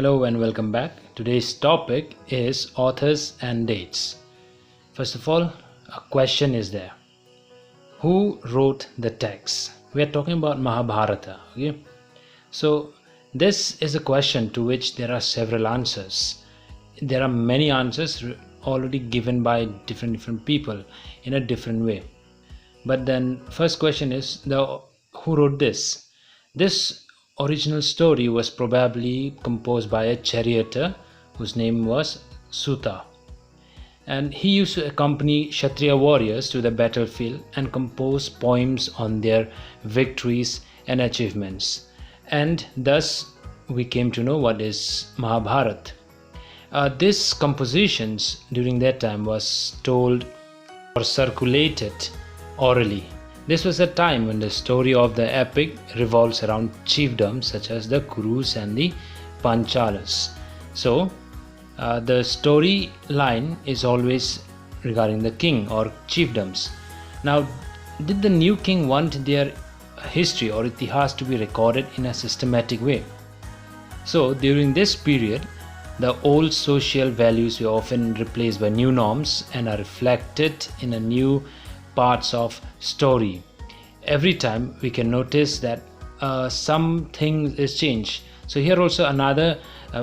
Hello and welcome back. Today's topic is authors and dates. First of all, a question is there. Who wrote the text? We are talking about Mahabharata. Okay? So this is a question to which there are several answers. There are many answers already given by different people in a different way. But then first question is who wrote this? This original story was probably composed by a charioteer whose name was Suta, and he used to accompany Kshatriya warriors to the battlefield and compose poems on their victories and achievements, and thus we came to know what is Mahabharata. These compositions during that time was told or circulated orally. This was a time when the story of the epic revolves around chiefdoms such as the Kurus and the Panchalas. So the storyline is always regarding the king or chiefdoms. Now, did the new king want their history or itihas to be recorded in a systematic way? So during this period, the old social values were often replaced by new norms and are reflected in a new parts of story. Every time we can notice that something is changed. So here also another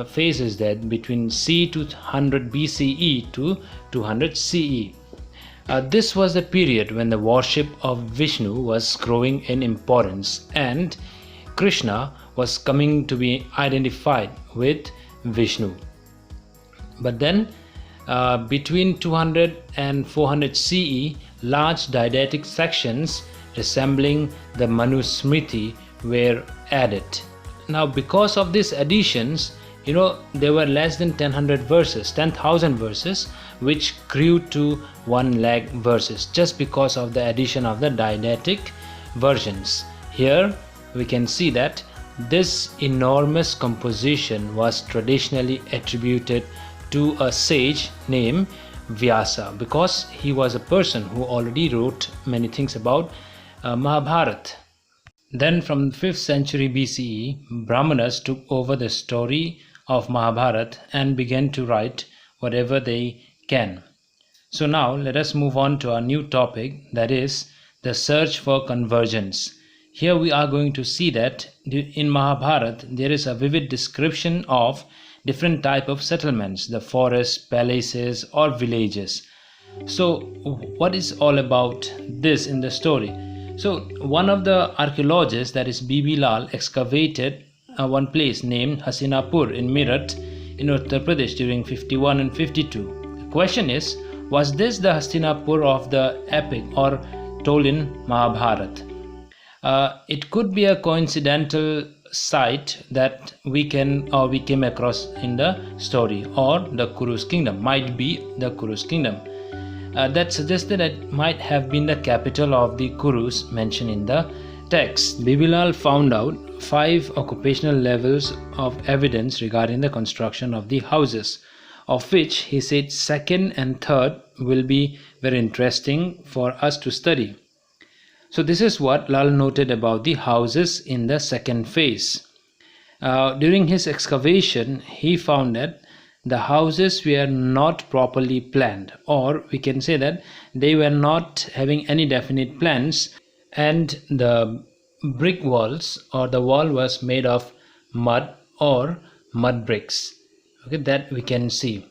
phase is that between C 200 BCE to 200 CE. This was the period when the worship of Vishnu was growing in importance and Krishna was coming to be identified with Vishnu. But then between 200 and 400 CE, large didactic sections resembling the Manusmriti were added. Now, because of these additions, there were less than 10,000 verses, which grew to 1 lakh verses just because of the addition of the didactic versions. Here we can see that this enormous composition was traditionally attributed to a sage named Vyasa, because he was a person who already wrote many things about Mahabharata. Then from the 5th century BCE, Brahmanas took over the story of Mahabharata and began to write whatever they can. So now let us move on to our new topic, that is the search for convergence. Here we are going to see that in Mahabharata there is a vivid description of different type of settlements, the forests, palaces or villages. So what is all about this in the story? So one of the archaeologists, that is B.B. Lal, excavated one place named Hastinapur in Meerut in Uttar Pradesh during 51 and 52. The question is, was this the Hastinapur of the epic or told in Mahabharata? It could be a coincidental site that we came across in the story, or the Kuru's kingdom, might be the Kuru's kingdom. That suggested that it might have been the capital of the Kurus mentioned in the text. B.B. Lal found out 5 occupational levels of evidence regarding the construction of the houses, of which he said 2nd and 3rd will be very interesting for us to study. So this is what Lal noted about the houses in the second phase. During his excavation, he found that the houses were not properly planned, or we can say that they were not having any definite plans, and the brick walls or the wall was made of mud or mud bricks. Okay, that we can see.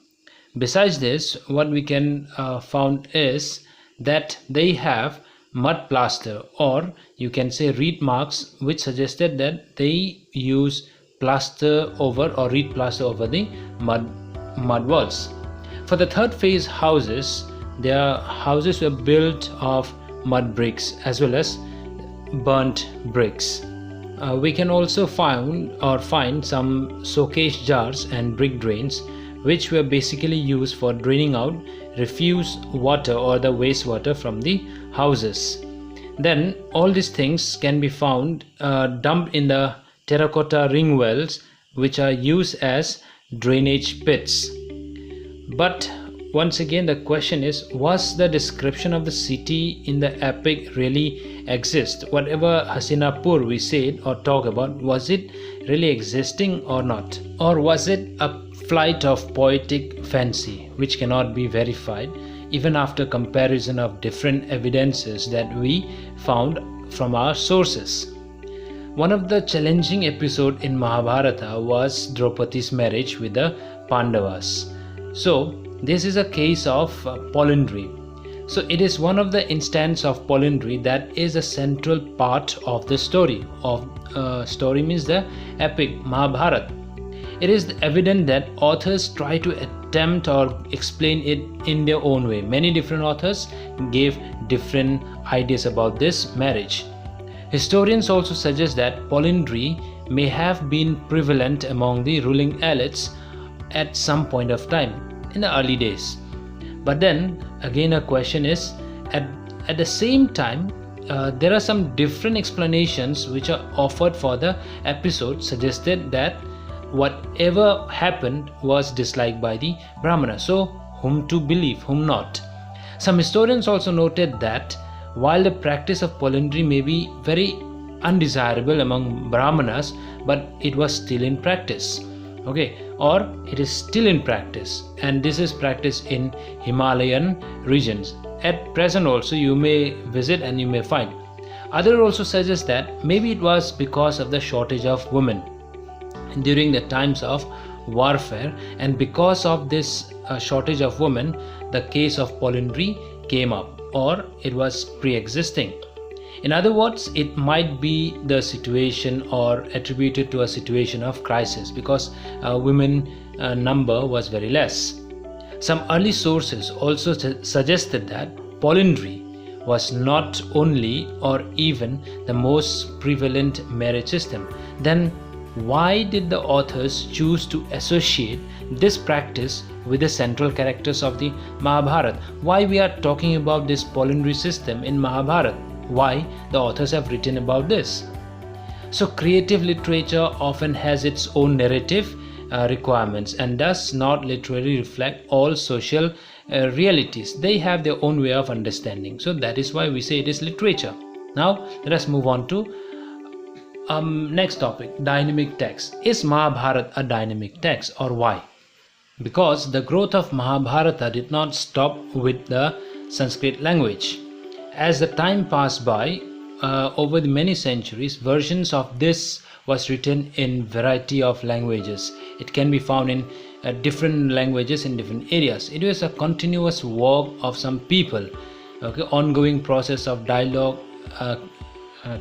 Besides this, what we can found is that they have mud plaster, or you can say reed marks, which suggested that they use plaster over or reed plaster over the mud walls. For the 3rd phase houses, their houses were built of mud bricks as well as burnt bricks. We can also find some showcase jars and brick drains, which were basically used for draining out refuse water or the wastewater from the houses. Then all these things can be found dumped in the terracotta ring wells, which are used as drainage pits. But once again the question is, was the description of the city in the epic really exist? Whatever Hastinapur we said or talk about, was it really existing or not? Or was it a flight of poetic fancy which cannot be verified even after comparison of different evidences that we found from our sources? One of the challenging episodes in Mahabharata was Draupadi's marriage with the Pandavas. So this is a case of polyandry. So it is one of the instances of polyandry that is a central part of the story. Story means the epic Mahabharata. It is evident that authors try to attempt or explain it in their own way. Many different authors gave different ideas about this marriage. Historians also suggest that polyandry may have been prevalent among the ruling elites at some point of time in the early days. But then again, a question is, at the same time, there are some different explanations which are offered for the episode, suggested that whatever happened was disliked by the Brahmana. So whom to believe, whom not? Some historians also noted that while the practice of polyandry may be very undesirable among Brahmanas, but it was still in practice. Okay, or it is still in practice, and this is practiced in Himalayan regions. At present also you may visit and you may find. Others also suggest that maybe it was because of the shortage of women during the times of warfare, and because of this shortage of women, the case of polyandry came up, or it was pre-existing. In other words, it might be the situation or attributed to a situation of crisis, because women number was very less. Some early sources also suggested that polyandry was not only or even the most prevalent marriage system. Then why did the authors choose to associate this practice with the central characters of the Mahabharata? Why we are talking about this polyandry system in Mahabharata? Why the authors have written about this? So creative literature often has its own narrative requirements and does not literally reflect all social realities. They have their own way of understanding. So that is why we say it is literature. Now let us move on to next topic, dynamic text. Is Mahabharata a dynamic text, or why? Because the growth of Mahabharata did not stop with the Sanskrit language. As the time passed by, over the many centuries, versions of this was written in variety of languages. It can be found in different languages in different areas. It was a continuous work of some people, okay, ongoing process of dialogue,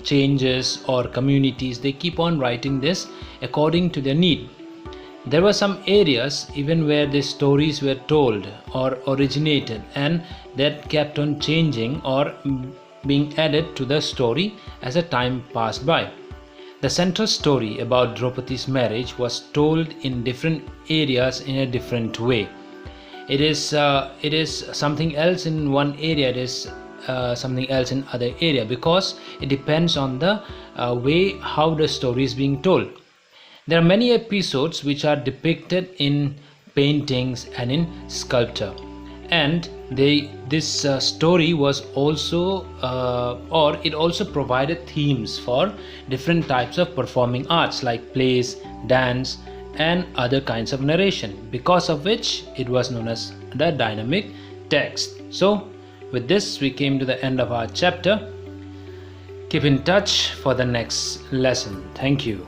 changes, or communities. They keep on writing this according to their need. There were some areas even where the stories were told or originated, and that kept on changing or being added to the story as the time passed by. The central story about Draupadi's marriage was told in different areas in a different way. It is something else in one area, it is something else in other area, because it depends on the way how the story is being told. There are many episodes which are depicted in paintings and in sculpture, and this story was also or it also provided themes for different types of performing arts like plays, dance, and other kinds of narration, because of which it was known as the dynamic text. So with this we came to the end of our chapter. Keep in touch for the next lesson. Thank you.